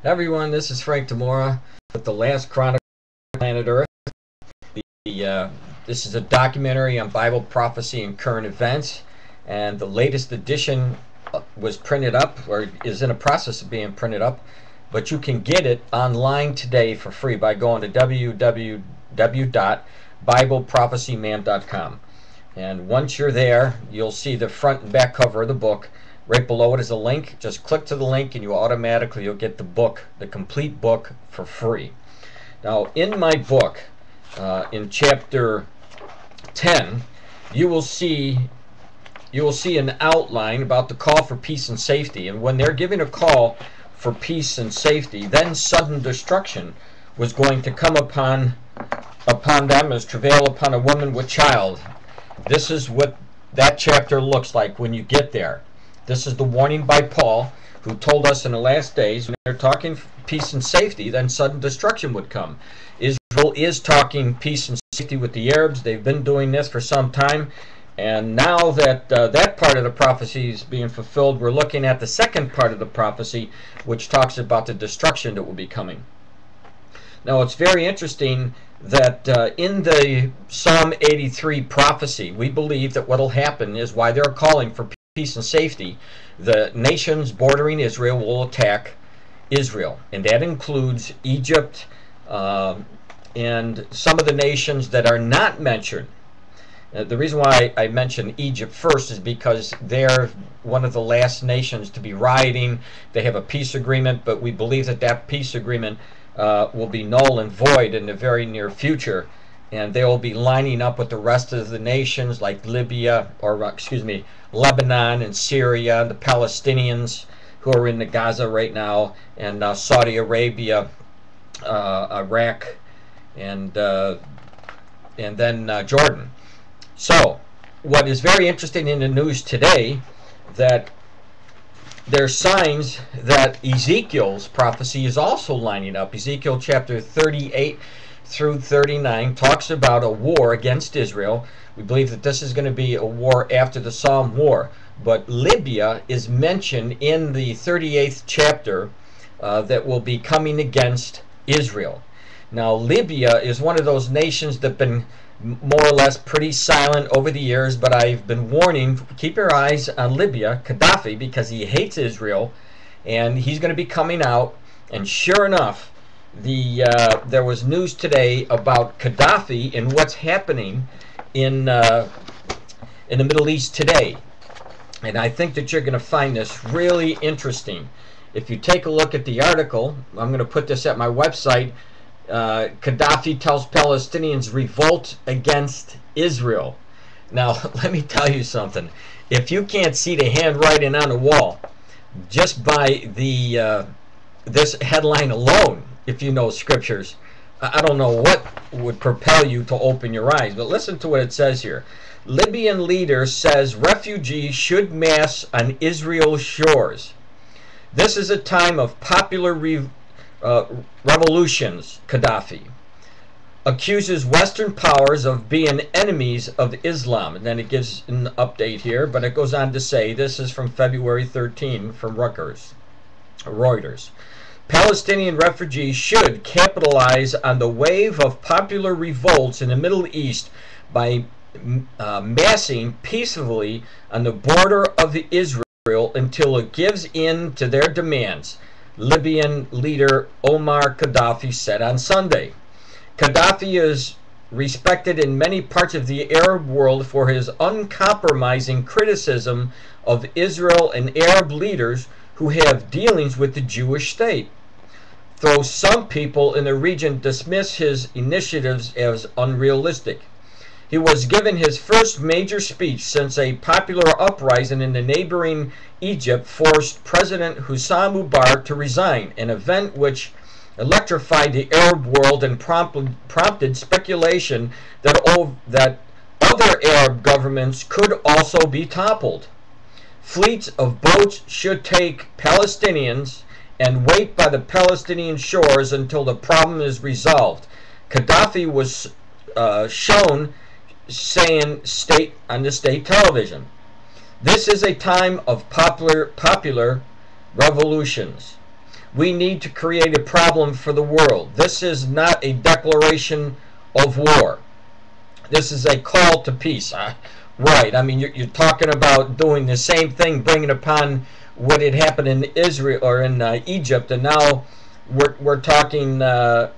Everyone, this is Frank Demora with the last Chronicle of Planet Earth. This is a documentary on Bible prophecy and current events, and the latest edition was printed up, or is in a process of being printed up, but you can get it online today for free by going to www.bibleprophecyman.com. And once you're there, you'll see the front and back cover of the book. Right below it is a link. Just click to the link and you'll get the book, the complete book, for free. Now, in my book, in chapter 10, you will see an outline about the call for peace and safety. And when they're giving a call for peace and safety, then sudden destruction was going to come upon them as travail upon a woman with child. This is what that chapter looks like when you get there. This is the warning by Paul, who told us in the last days, when they're talking peace and safety, then sudden destruction would come. Israel is talking peace and safety with the Arabs. They've been doing this for some time. And now that that part of the prophecy is being fulfilled, we're looking at the second part of the prophecy, which talks about the destruction that will be coming. Now, it's very interesting that in the Psalm 83 prophecy, we believe that what will happen is, why they're calling for peace and safety, the nations bordering Israel will attack Israel, and that includes Egypt and some of the nations that are not mentioned. The reason why I mention Egypt first is because they're one of the last nations to be rioting. They have a peace agreement, but we believe that that peace agreement will be null and void in the very near future, and they will be lining up with the rest of the nations like Lebanon and Syria, and the Palestinians who are in the Gaza right now, and Saudi Arabia, Iraq, and then Jordan. So, what is very interesting in the news today, that there's signs that Ezekiel's prophecy is also lining up. Ezekiel chapter 38 through 39 talks about a war against Israel. We believe that this is going to be a war after the Psalm war. But Libya is mentioned in the 38th chapter that will be coming against Israel. Now, Libya is one of those nations that have been more or less pretty silent over the years, but I've been warning, keep your eyes on Libya, Gaddafi, because he hates Israel, and he's going to be coming out. And sure enough, there was news today about Gaddafi and what's happening in the Middle East today. And I think that you're going to find this really interesting. If you take a look at the article, I'm going to put this at my website. Gaddafi tells Palestinians revolt against Israel. Now, let me tell you something. If you can't see the handwriting on the wall, just by this headline alone, if you know scriptures, I don't know what would propel you to open your eyes. But listen to what it says here. Libyan leader says refugees should mass on Israel's shores. This is a time of popular revolutions. Gaddafi accuses Western powers of being enemies of Islam. And then it gives an update here, but it goes on to say, this is from February 13 from Reuters. Palestinian refugees should capitalize on the wave of popular revolts in the Middle East by massing peacefully on the border of Israel until it gives in to their demands, Libyan leader Omar Gaddafi said on Sunday. Gaddafi is respected in many parts of the Arab world for his uncompromising criticism of Israel and Arab leaders who have dealings with the Jewish state, though some people in the region dismiss his initiatives as unrealistic. He was given his first major speech since a popular uprising in the neighboring Egypt forced President Hosni Mubarak to resign, an event which electrified the Arab world and prompted speculation that other Arab governments could also be toppled. Fleets of boats should take Palestinians and wait by the Palestinian shores until the problem is resolved. Gaddafi was shown saying on the state television. This is a time of popular revolutions. We need to create a problem for the world. This is not a declaration of war. This is a call to peace. Right. I mean, you're talking about doing the same thing, bringing upon what had happened in Israel or in Egypt, and now we're talking.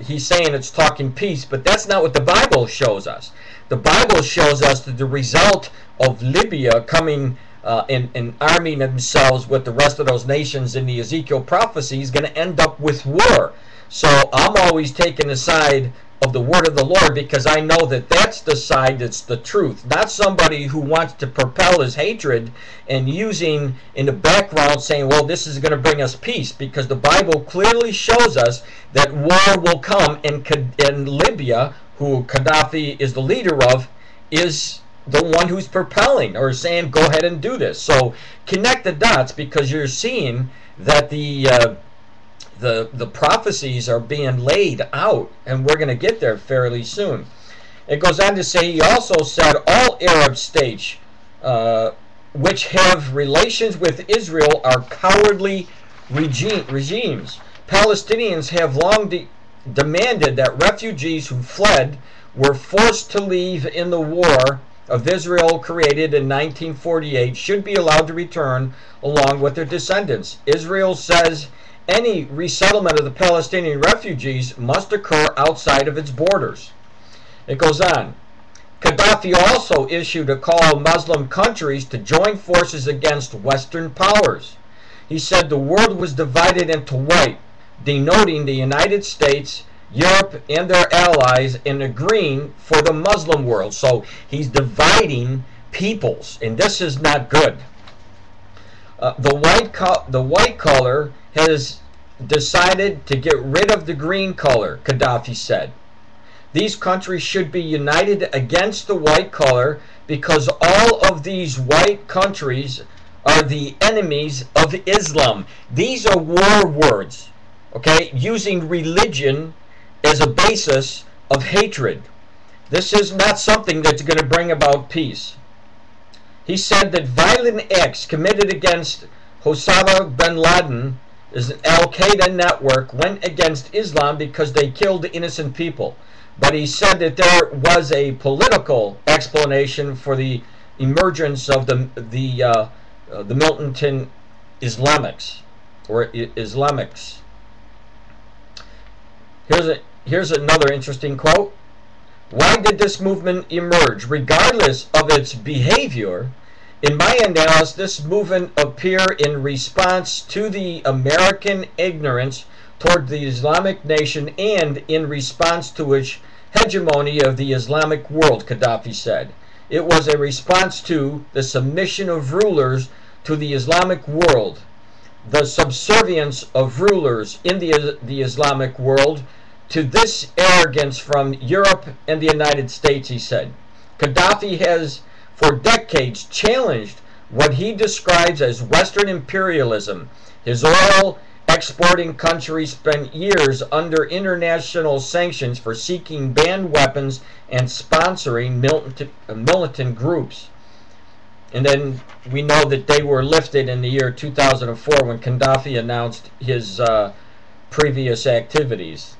He's saying it's talking peace, but that's not what the Bible shows us. The Bible shows us that the result of Libya coming and arming themselves with the rest of those nations in the Ezekiel prophecy is going to end up with war. So I'm always taking the side of the word of the Lord, because I know that that's the side that's the truth, not somebody who wants to propel his hatred and using in the background saying, well, this is going to bring us peace, because the Bible clearly shows us that war will come, and Libya, who Gaddafi is the leader of, is the one who's propelling or saying, go ahead and do this. So connect the dots, because you're seeing that the prophecies are being laid out, and we're going to get there fairly soon. It goes on to say, he also said, all Arab states which have relations with Israel are cowardly regimes. Palestinians have long demanded that refugees who fled were forced to leave in the war of Israel created in 1948 should be allowed to return along with their descendants. Israel says any resettlement of the Palestinian refugees must occur outside of its borders. It goes on. Gaddafi also issued a call to Muslim countries to join forces against Western powers. He said the world was divided into white, denoting the United States, Europe, and their allies, and agreeing for the Muslim world. So he's dividing peoples, and this is not good. The white color has decided to get rid of the green color, Gaddafi said. These countries should be united against the white color, because all of these white countries are the enemies of Islam. These are war words, okay, using religion as a basis of hatred. This is not something that's going to bring about peace. He said that violent acts committed against Osama bin Laden is an Al-Qaeda network went against Islam because they killed innocent people. But he said that there was a political explanation for the emergence of the militant Islamics or Islamics. Here's another interesting quote. Why did this movement emerge? Regardless of its behavior, in my analysis, this movement appeared in response to the American ignorance toward the Islamic nation and in response to its hegemony of the Islamic world, Gaddafi said. It was a response to the submission of rulers to the Islamic world, the subservience of rulers in the Islamic world to this arrogance from Europe and the United States, he said. Gaddafi has for decades challenged what he describes as Western imperialism. His oil exporting countries spent years under international sanctions for seeking banned weapons and sponsoring militant groups. And then we know that they were lifted in the year 2004 when Gaddafi announced his previous activities.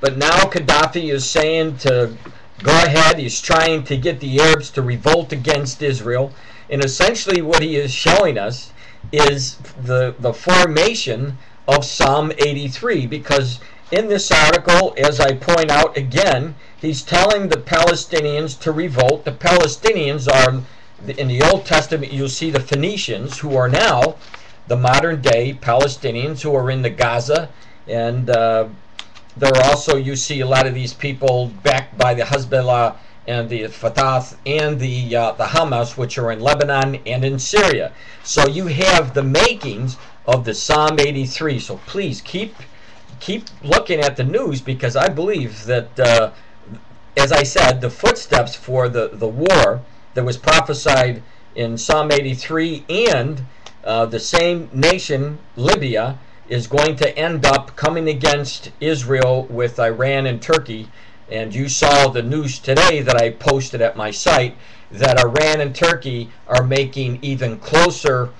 But now Gaddafi is saying to go ahead. He's trying to get the Arabs to revolt against Israel. And essentially what he is showing us is the formation of Psalm 83. Because in this article, as I point out again, he's telling the Palestinians to revolt. The Palestinians are, in the Old Testament, you'll see the Phoenicians, who are now the modern day Palestinians who are in the Gaza, and there are also, you see a lot of these people backed by the Hezbollah and the Fatah and the Hamas, which are in Lebanon and in Syria. So you have the makings of the Psalm 83. So please keep looking at the news, because I believe that, as I said, the footsteps for the war that was prophesied in Psalm 83 and the same nation, Libya, is going to end up coming against Israel with Iran and Turkey. And you saw the news today that I posted at my site that Iran and Turkey are making even closer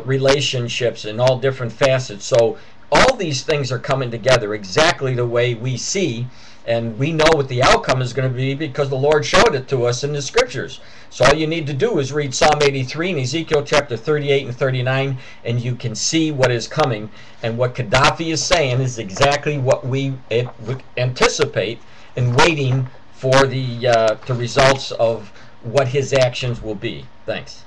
relationships in all different facets. So all these things are coming together exactly the way we see, and we know what the outcome is going to be because the Lord showed it to us in the scriptures. So all you need to do is read Psalm 83 and Ezekiel chapter 38 and 39, and you can see what is coming. And what Gaddafi is saying is exactly what we anticipate and waiting for the results of what his actions will be. Thanks.